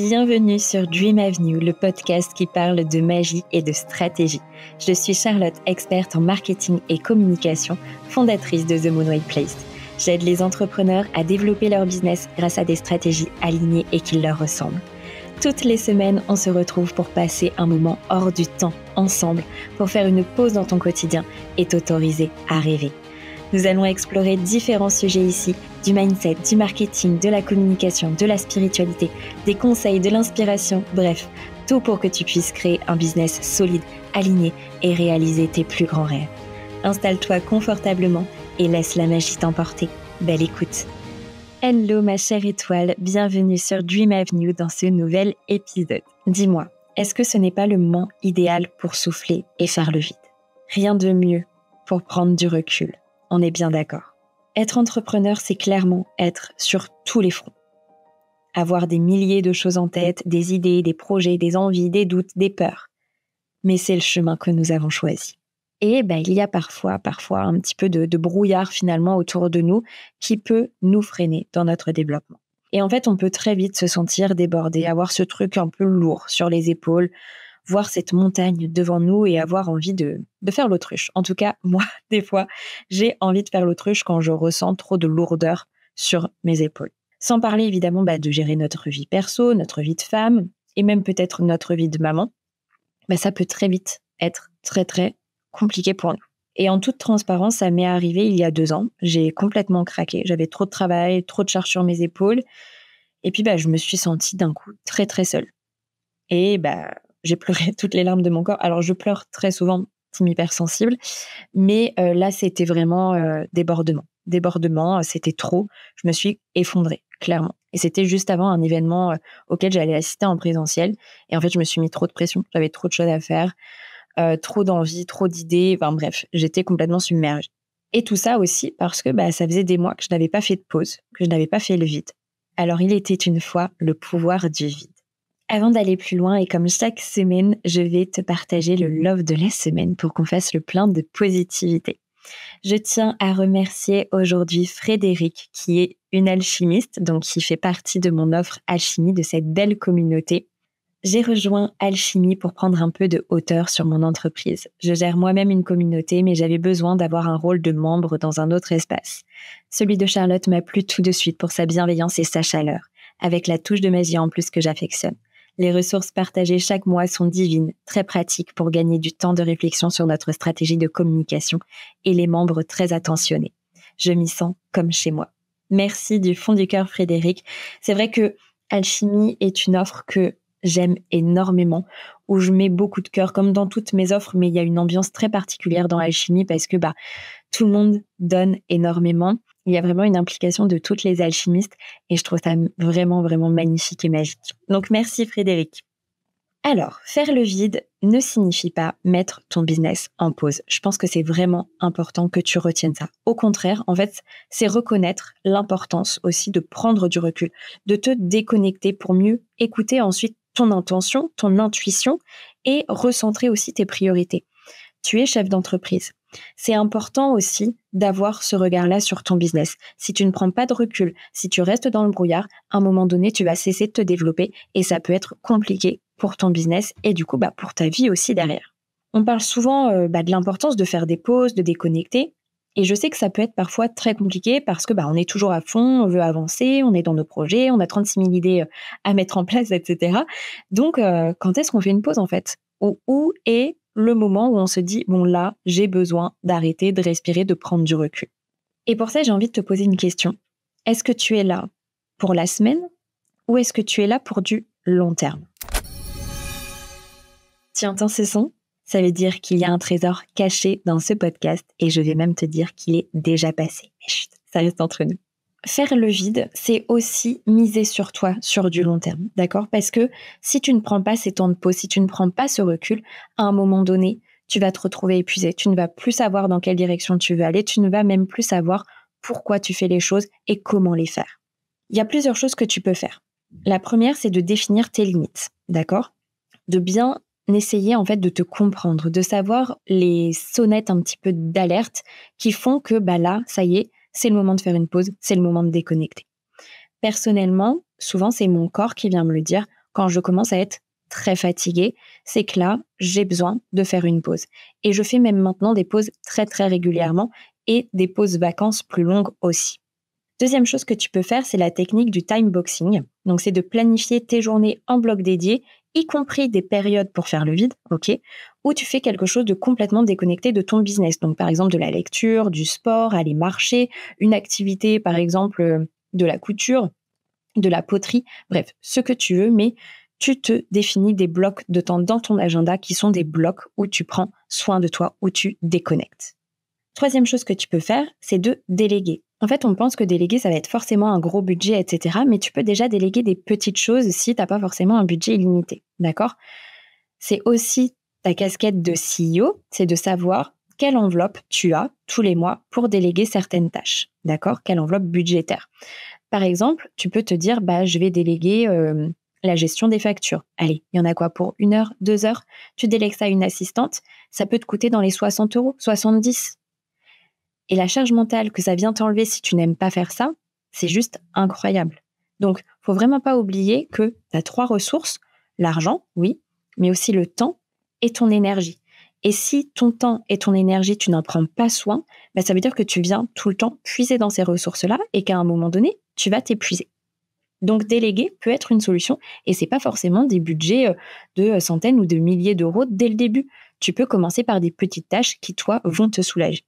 Bienvenue sur Dream Avenue, le podcast qui parle de magie et de stratégie. Je suis Charlotte, experte en marketing et communication, fondatrice de The Moonway Place. J'aide les entrepreneurs à développer leur business grâce à des stratégies alignées et qui leur ressemblent. Toutes les semaines, on se retrouve pour passer un moment hors du temps, ensemble, pour faire une pause dans ton quotidien et t'autoriser à rêver. Nous allons explorer différents sujets ici, du mindset, du marketing, de la communication, de la spiritualité, des conseils, de l'inspiration, bref, tout pour que tu puisses créer un business solide, aligné et réaliser tes plus grands rêves. Installe-toi confortablement et laisse la magie t'emporter. Belle écoute. Hello ma chère étoile, bienvenue sur Dream Avenue dans ce nouvel épisode. Dis-moi, est-ce que ce n'est pas le moment idéal pour souffler et faire le vide ? Rien de mieux pour prendre du recul. On est bien d'accord. Être entrepreneur, c'est clairement être sur tous les fronts. Avoir des milliers de choses en tête, des idées, des projets, des envies, des doutes, des peurs. Mais c'est le chemin que nous avons choisi. Et il y a parfois un petit peu de brouillard finalement autour de nous qui peut nous freiner dans notre développement. Et en fait, on peut très vite se sentir débordé, avoir ce truc un peu lourd sur les épaules, voir cette montagne devant nous et avoir envie de faire l'autruche. En tout cas, moi, des fois, j'ai envie de faire l'autruche quand je ressens trop de lourdeur sur mes épaules. Sans parler évidemment de gérer notre vie perso, notre vie de femme et même peut-être notre vie de maman. Ça peut très vite être très très compliqué pour nous. Et en toute transparence, ça m'est arrivé il y a 2 ans. J'ai complètement craqué. J'avais trop de travail, trop de charges sur mes épaules. Et puis, je me suis sentie d'un coup très très seule. Et j'ai pleuré toutes les larmes de mon corps. Alors, je pleure très souvent, je suis hypersensible. Mais là, c'était vraiment débordement. Débordement, c'était trop. Je me suis effondrée, clairement. Et c'était juste avant un événement auquel j'allais assister en présentiel. Et en fait, je me suis mis trop de pression. J'avais trop de choses à faire, trop d'envie, trop d'idées. Enfin bref, j'étais complètement submergée. Et tout ça aussi parce que ça faisait des mois que je n'avais pas fait de pause, que je n'avais pas fait le vide. Alors, il était une fois le pouvoir du vide. Avant d'aller plus loin, et comme chaque semaine, je vais te partager le love de la semaine pour qu'on fasse le plein de positivité. Je tiens à remercier aujourd'hui Frédéric, qui est une alchimiste, donc qui fait partie de mon offre Alchimie, de cette belle communauté. J'ai rejoint Alchimie pour prendre un peu de hauteur sur mon entreprise. Je gère moi-même une communauté, mais j'avais besoin d'avoir un rôle de membre dans un autre espace. Celui de Charlotte m'a plu tout de suite pour sa bienveillance et sa chaleur, avec la touche de magie en plus que j'affectionne. Les ressources partagées chaque mois sont divines, très pratiques pour gagner du temps de réflexion sur notre stratégie de communication et les membres très attentionnés. Je m'y sens comme chez moi. Merci du fond du cœur, Frédéric. C'est vrai que Alchimie est une offre que j'aime énormément, où je mets beaucoup de cœur, comme dans toutes mes offres, mais il y a une ambiance très particulière dans Alchimie parce que tout le monde donne énormément. Il y a vraiment une implication de toutes les alchimistes et je trouve ça vraiment, vraiment magnifique et magique. Donc, merci Frédéric. Alors, faire le vide ne signifie pas mettre ton business en pause. Je pense que c'est vraiment important que tu retiennes ça. Au contraire, en fait, c'est reconnaître l'importance aussi de prendre du recul, de te déconnecter pour mieux écouter ensuite ton intention, ton intuition et recentrer aussi tes priorités. Tu es chef d'entreprise. C'est important aussi d'avoir ce regard-là sur ton business. Si tu ne prends pas de recul, si tu restes dans le brouillard, à un moment donné, tu vas cesser de te développer et ça peut être compliqué pour ton business et du coup, pour ta vie aussi derrière. On parle souvent de l'importance de faire des pauses, de déconnecter. Et je sais que ça peut être parfois très compliqué parce que on est toujours à fond, on veut avancer, on est dans nos projets, on a 36 000 idées à mettre en place, etc. Donc, quand est-ce qu'on fait une pause en fait ? Où est le moment où on se dit, bon là, j'ai besoin d'arrêter, de respirer, de prendre du recul. Et pour ça, j'ai envie de te poser une question. Est-ce que tu es là pour la semaine ou est-ce que tu es là pour du long terme ? Tu entends ce son ? Ça veut dire qu'il y a un trésor caché dans ce podcast et je vais même te dire qu'il est déjà passé. Mais chut, ça reste entre nous. Faire le vide, c'est aussi miser sur toi sur du long terme, d'accord ? Parce que si tu ne prends pas ces temps de pause, si tu ne prends pas ce recul, à un moment donné, tu vas te retrouver épuisé. Tu ne vas plus savoir dans quelle direction tu veux aller. Tu ne vas même plus savoir pourquoi tu fais les choses et comment les faire. Il y a plusieurs choses que tu peux faire. La première, c'est de définir tes limites, d'accord ? De bien essayer en fait de te comprendre, de savoir les sonnettes un petit peu d'alerte qui font que là, ça y est, c'est le moment de faire une pause, c'est le moment de déconnecter. Personnellement, souvent, c'est mon corps qui vient me le dire. quand je commence à être très fatiguée, c'est que là, j'ai besoin de faire une pause. Et je fais même maintenant des pauses très, très régulièrement et des pauses vacances plus longues aussi. Deuxième chose que tu peux faire, c'est la technique du time boxing. Donc, c'est de planifier tes journées en blocs dédiés, y compris des périodes pour faire le vide, ok, où tu fais quelque chose de complètement déconnecté de ton business. Donc, par exemple, de la lecture, du sport, aller marcher, une activité, par exemple, de la couture, de la poterie, bref, ce que tu veux, mais tu te définis des blocs de temps dans ton agenda qui sont des blocs où tu prends soin de toi, où tu déconnectes. Troisième chose que tu peux faire, c'est de déléguer. En fait, on pense que déléguer, ça va être forcément un gros budget, etc. Mais tu peux déjà déléguer des petites choses si tu n'as pas forcément un budget illimité. D'accord ? C'est aussi ta casquette de CEO, c'est de savoir quelle enveloppe tu as tous les mois pour déléguer certaines tâches. D'accord ? Quelle enveloppe budgétaire. Par exemple, tu peux te dire, je vais déléguer la gestion des factures. Allez, il y en a quoi pour 1 heure, 2 heures ? Tu délègues ça à une assistante, ça peut te coûter dans les 60 €, 70. Et la charge mentale que ça vient t'enlever si tu n'aimes pas faire ça, c'est juste incroyable. Donc, faut vraiment pas oublier que tu as 3 ressources, l'argent, oui, mais aussi le temps et ton énergie. Et si ton temps et ton énergie, tu n'en prends pas soin, ça veut dire que tu viens tout le temps puiser dans ces ressources-là et qu'à un moment donné, tu vas t'épuiser. Donc, déléguer peut être une solution et c'est pas forcément des budgets de centaines ou de milliers d'euros dès le début. Tu peux commencer par des petites tâches qui, toi, vont te soulager.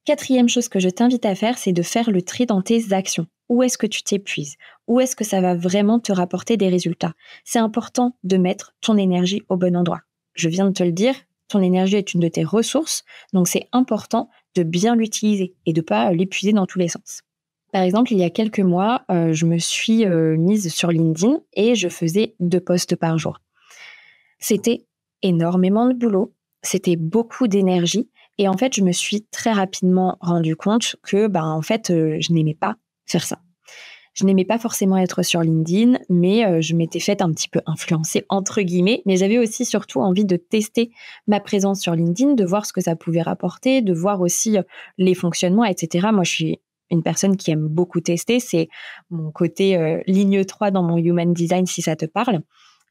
Quatrième chose que je t'invite à faire, c'est de faire le tri dans tes actions. Où est-ce que tu t'épuises ? Où est-ce que ça va vraiment te rapporter des résultats ? C'est important de mettre ton énergie au bon endroit. Je viens de te le dire, ton énergie est une de tes ressources, donc c'est important de bien l'utiliser et de ne pas l'épuiser dans tous les sens. Par exemple, il y a quelques mois, je me suis mise sur LinkedIn et je faisais 2 posts par jour. C'était énormément de boulot, c'était beaucoup d'énergie. Et en fait, je me suis très rapidement rendu compte que, je n'aimais pas faire ça. Je n'aimais pas forcément être sur LinkedIn, mais je m'étais faite un petit peu influencer, entre guillemets. Mais j'avais aussi surtout envie de tester ma présence sur LinkedIn, de voir ce que ça pouvait rapporter, de voir aussi les fonctionnements, etc. Moi, je suis une personne qui aime beaucoup tester. C'est mon côté ligne 3 dans mon Human Design, si ça te parle.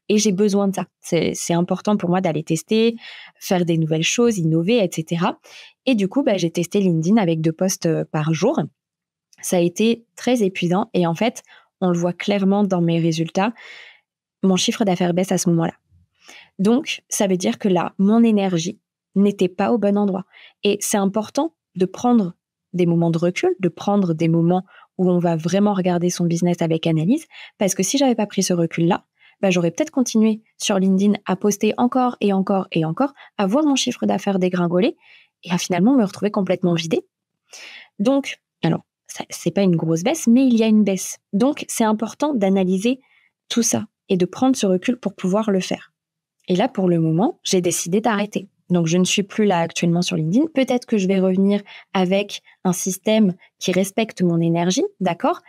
Et j'ai besoin de ça. C'est important pour moi d'aller tester, faire des nouvelles choses, innover, etc. Et du coup, j'ai testé LinkedIn avec 2 posts par jour. Ça a été très épuisant et en fait, on le voit clairement dans mes résultats, mon chiffre d'affaires baisse à ce moment-là. Donc, ça veut dire que là, mon énergie n'était pas au bon endroit. Et c'est important de prendre des moments de recul, de prendre des moments où on va vraiment regarder son business avec analyse, parce que si j'avais pas pris ce recul-là, j'aurais peut-être continué sur LinkedIn à poster encore et encore et encore, à voir mon chiffre d'affaires dégringoler et à finalement me retrouver complètement vidée. Donc, alors, c'est pas une grosse baisse, mais il y a une baisse. Donc, c'est important d'analyser tout ça et de prendre ce recul pour pouvoir le faire. Et là, pour le moment, j'ai décidé d'arrêter. Donc, je ne suis plus là actuellement sur LinkedIn. Peut-être que je vais revenir avec un système qui respecte mon énergie, d'accord ?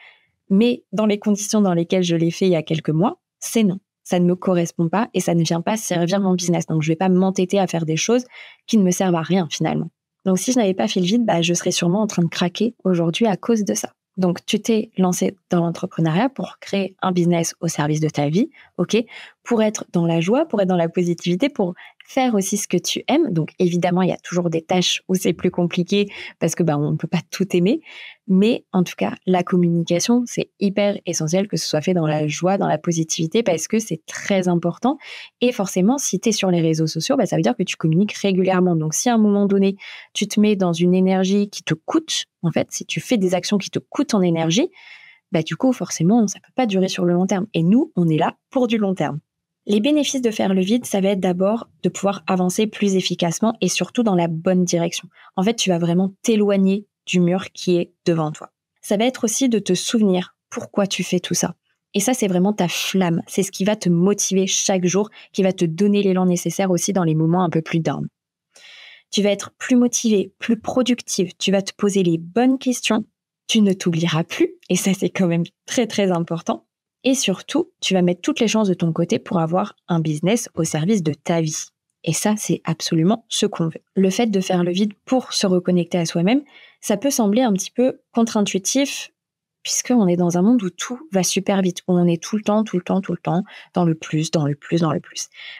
Mais dans les conditions dans lesquelles je l'ai fait il y a quelques mois, c'est non. Ça ne me correspond pas et ça ne vient pas servir mon business. Donc, je ne vais pas m'entêter à faire des choses qui ne me servent à rien finalement. Donc, si je n'avais pas fait le vide, je serais sûrement en train de craquer aujourd'hui à cause de ça. Donc, tu t'es lancé dans l'entrepreneuriat pour créer un business au service de ta vie, ok ? Pour être dans la joie, pour être dans la positivité, pour faire aussi ce que tu aimes. Donc, évidemment, il y a toujours des tâches où c'est plus compliqué parce que on ne peut pas tout aimer. Mais en tout cas, la communication, c'est hyper essentiel que ce soit fait dans la joie, dans la positivité, parce que c'est très important. Et forcément, si tu es sur les réseaux sociaux, ça veut dire que tu communiques régulièrement. Donc, si à un moment donné, tu te mets dans une énergie qui te coûte, en fait, si tu fais des actions qui te coûtent en énergie, du coup, forcément, ça ne peut pas durer sur le long terme. Et nous, on est là pour du long terme. Les bénéfices de faire le vide, ça va être d'abord de pouvoir avancer plus efficacement et surtout dans la bonne direction. En fait, tu vas vraiment t'éloigner du mur qui est devant toi. Ça va être aussi de te souvenir pourquoi tu fais tout ça. Et ça, c'est vraiment ta flamme. C'est ce qui va te motiver chaque jour, qui va te donner l'élan nécessaire aussi dans les moments un peu plus down. Tu vas être plus motivé, plus productive. Tu vas te poser les bonnes questions. Tu ne t'oublieras plus. Et ça, c'est quand même très, très important. Et surtout, tu vas mettre toutes les chances de ton côté pour avoir un business au service de ta vie. Et ça, c'est absolument ce qu'on veut. Le fait de faire le vide pour se reconnecter à soi-même, ça peut sembler un petit peu contre-intuitif, puisqu'on est dans un monde où tout va super vite, où on est tout le temps, dans le plus.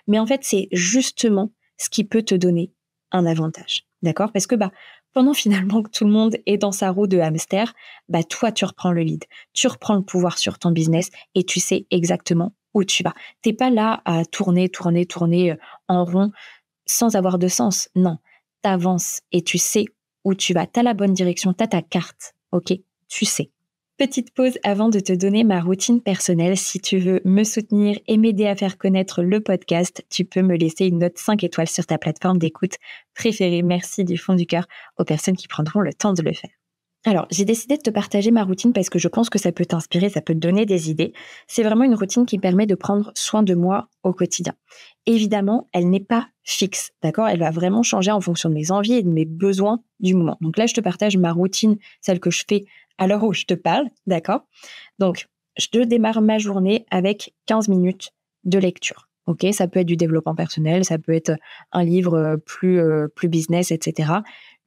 Mais en fait, c'est justement ce qui peut te donner un avantage, d'accord? Parce que pendant finalement que tout le monde est dans sa roue de hamster, toi, tu reprends le lead, tu reprends le pouvoir sur ton business et tu sais exactement où tu vas. T'es pas là à tourner en rond sans avoir de sens. Non, t'avances et tu sais où tu vas. T'as la bonne direction, t'as ta carte, ok? Tu sais. Petite pause avant de te donner ma routine personnelle. Si tu veux me soutenir et m'aider à faire connaître le podcast, tu peux me laisser une note 5 étoiles sur ta plateforme d'écoute préférée. Merci du fond du cœur aux personnes qui prendront le temps de le faire. Alors, j'ai décidé de te partager ma routine parce que je pense que ça peut t'inspirer, ça peut te donner des idées. C'est vraiment une routine qui permet de prendre soin de moi au quotidien. Évidemment, elle n'est pas fixe, d'accord? Elle va vraiment changer en fonction de mes envies et de mes besoins du moment. Donc là, je te partage ma routine, celle que je fais à l'heure où je te parle, d'accord? Donc, je démarre ma journée avec 15 minutes de lecture. Ok, ça peut être du développement personnel, ça peut être un livre plus business, etc.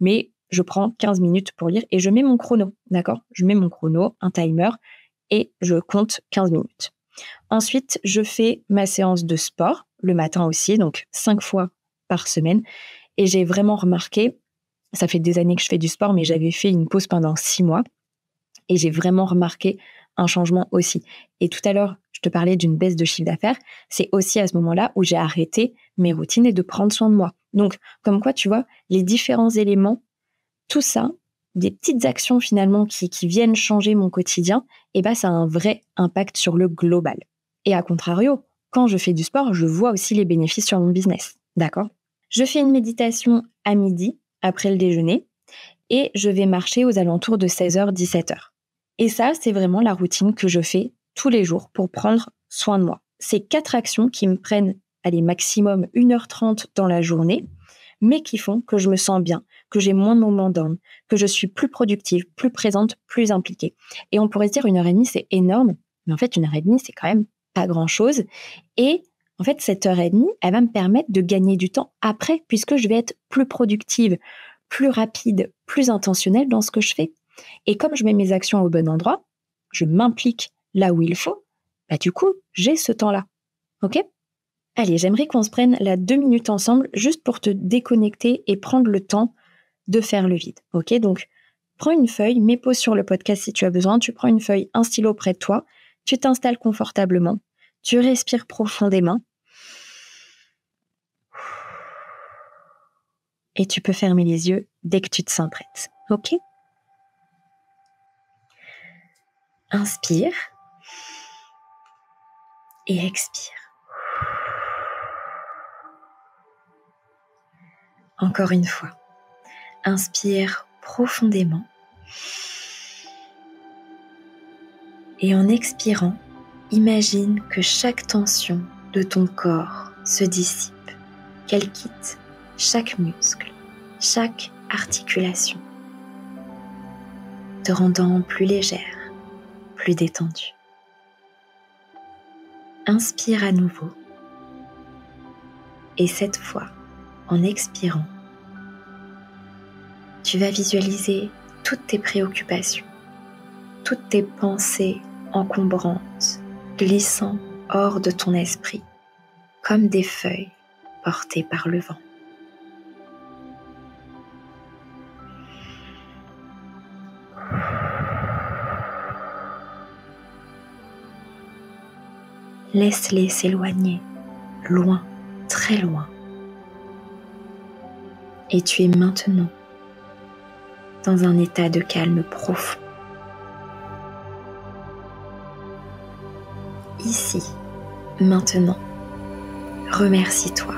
Mais je prends 15 minutes pour lire et je mets mon chrono, d'accord? Je mets mon chrono, un timer, et je compte 15 minutes. Ensuite, je fais ma séance de sport, le matin aussi, donc 5 fois par semaine. Et j'ai vraiment remarqué, ça fait des années que je fais du sport, mais j'avais fait une pause pendant 6 mois. Et j'ai vraiment remarqué un changement aussi. Et tout à l'heure, je te parlais d'une baisse de chiffre d'affaires. C'est aussi à ce moment-là où j'ai arrêté mes routines et de prendre soin de moi. Donc, comme quoi, tu vois, les différents éléments, tout ça, des petites actions finalement qui viennent changer mon quotidien, ça a un vrai impact sur le global. Et à contrario, quand je fais du sport, je vois aussi les bénéfices sur mon business. D'accord? Je fais une méditation à midi, après le déjeuner, et je vais marcher aux alentours de 16h, 17h. Et ça, c'est vraiment la routine que je fais tous les jours pour prendre soin de moi. C'est 4 actions qui me prennent, maximum 1h30 dans la journée, mais qui font que je me sens bien, que j'ai moins de moments down, que je suis plus productive, plus présente, plus impliquée. Et on pourrait se dire 1h30, c'est énorme, mais en fait, 1h30, c'est quand même pas grand-chose. Et en fait, cette 1h30, elle va me permettre de gagner du temps après, puisque je vais être plus productive, plus rapide, plus intentionnelle dans ce que je fais. Et comme je mets mes actions au bon endroit, je m'implique là où il faut, du coup, j'ai ce temps-là. Ok ? Allez, j'aimerais qu'on se prenne 2 minutes ensemble juste pour te déconnecter et prendre le temps de faire le vide. Ok ? Donc, prends une feuille, mets pause sur le podcast si tu as besoin, tu prends une feuille, un stylo près de toi, tu t'installes confortablement, tu respires profondément et tu peux fermer les yeux dès que tu te sens prête. Ok ? Inspire et expire. Encore une fois, inspire profondément et en expirant, imagine que chaque tension de ton corps se dissipe, qu'elle quitte chaque muscle, chaque articulation, te rendant plus légère, plus détendue. Inspire à nouveau et cette fois, en expirant, tu vas visualiser toutes tes préoccupations, toutes tes pensées encombrantes glissant hors de ton esprit, comme des feuilles portées par le vent. Laisse-les s'éloigner, loin, très loin. Et tu es maintenant dans un état de calme profond. Ici, maintenant, remercie-toi.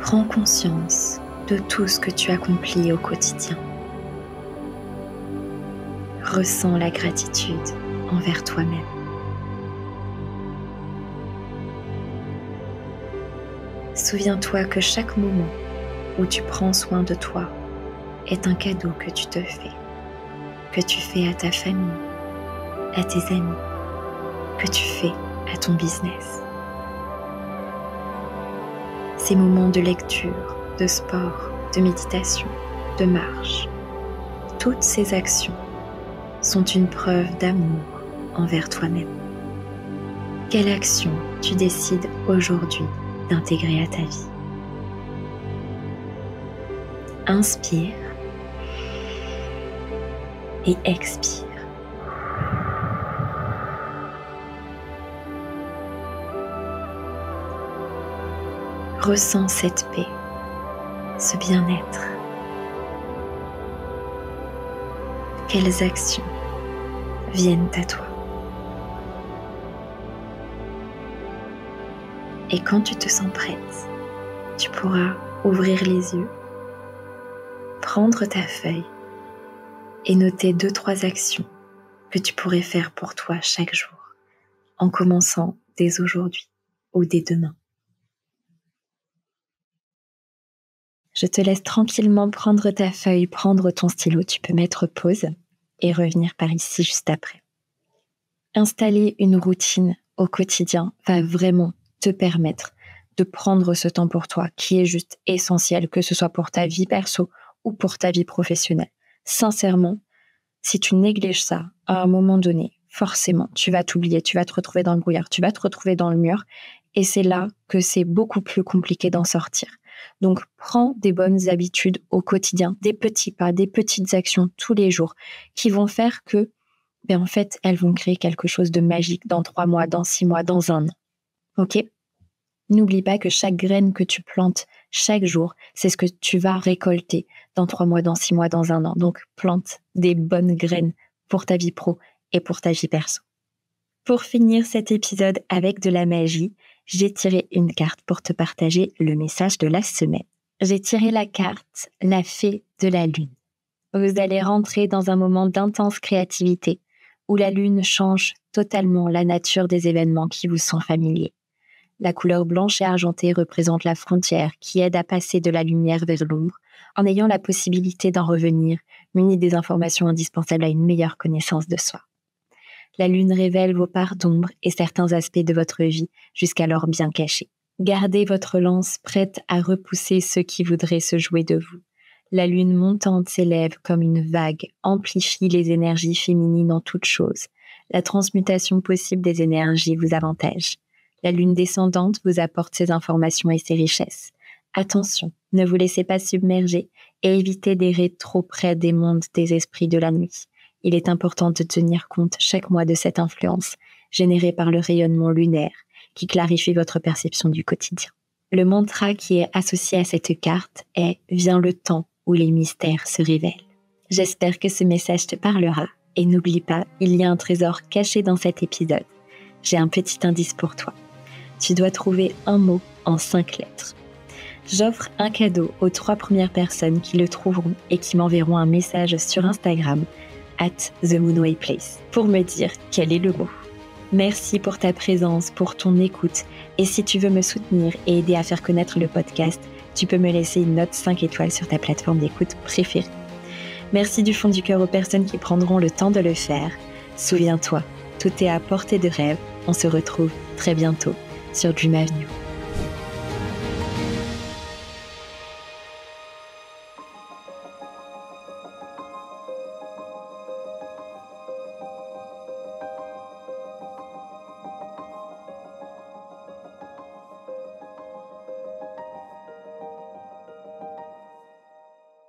Prends conscience de tout ce que tu accomplis au quotidien. Ressens la gratitude envers toi-même. Souviens-toi que chaque moment où tu prends soin de toi est un cadeau que tu te fais, que tu fais à ta famille, à tes amis, que tu fais à ton business. Ces moments de lecture, de sport, de méditation, de marche, toutes ces actions sont une preuve d'amour envers toi-même? Quelle action tu décides aujourd'hui d'intégrer à ta vie? Inspire et expire. Ressens cette paix, ce bien-être. Quelles actions viennent à toi? Et quand tu te sens prête, tu pourras ouvrir les yeux, prendre ta feuille et noter 2-3 actions que tu pourrais faire pour toi chaque jour, en commençant dès aujourd'hui ou dès demain. Je te laisse tranquillement prendre ta feuille, prendre ton stylo. Tu peux mettre pause et revenir par ici juste après. Installer une routine au quotidien va vraiment te permettre de prendre ce temps pour toi qui est juste essentiel, que ce soit pour ta vie perso ou pour ta vie professionnelle. Sincèrement, si tu négliges ça à un moment donné, forcément, tu vas t'oublier, tu vas te retrouver dans le brouillard, tu vas te retrouver dans le mur et c'est là que c'est beaucoup plus compliqué d'en sortir. Donc, prends des bonnes habitudes au quotidien, des petits pas, des petites actions tous les jours qui vont faire que, en fait, elles vont créer quelque chose de magique dans 3 mois, dans 6 mois, dans 1 an. Ok? N'oublie pas que chaque graine que tu plantes chaque jour, c'est ce que tu vas récolter dans 3 mois, dans 6 mois, dans 1 an. Donc, plante des bonnes graines pour ta vie pro et pour ta vie perso. Pour finir cet épisode avec de la magie, j'ai tiré une carte pour te partager le message de la semaine. J'ai tiré la carte « La fée de la lune ». Vous allez rentrer dans un moment d'intense créativité où la lune change totalement la nature des événements qui vous sont familiers. La couleur blanche et argentée représente la frontière qui aide à passer de la lumière vers l'ombre en ayant la possibilité d'en revenir, muni des informations indispensables à une meilleure connaissance de soi. La lune révèle vos parts d'ombre et certains aspects de votre vie jusqu'alors bien cachés. Gardez votre lance prête à repousser ceux qui voudraient se jouer de vous. La lune montante s'élève comme une vague, amplifie les énergies féminines en toutes choses. La transmutation possible des énergies vous avantage. La lune descendante vous apporte ses informations et ses richesses. Attention, ne vous laissez pas submerger et évitez d'errer trop près des mondes des esprits de la nuit. Il est important de tenir compte chaque mois de cette influence générée par le rayonnement lunaire qui clarifie votre perception du quotidien. Le mantra qui est associé à cette carte est « Vient le temps où les mystères se révèlent ». J'espère que ce message te parlera et n'oublie pas, il y a un trésor caché dans cet épisode. J'ai un petit indice pour toi. Tu dois trouver un mot en 5 lettres. J'offre un cadeau aux 3 premières personnes qui le trouveront et qui m'enverront un message sur Instagram @TheMoonWayPlace pour me dire quel est le mot. Merci pour ta présence, pour ton écoute. Et si tu veux me soutenir et aider à faire connaître le podcast, tu peux me laisser une note 5 étoiles sur ta plateforme d'écoute préférée. Merci du fond du cœur aux personnes qui prendront le temps de le faire. Souviens-toi, tout est à portée de rêve. On se retrouve très bientôt sur Dream Avenue.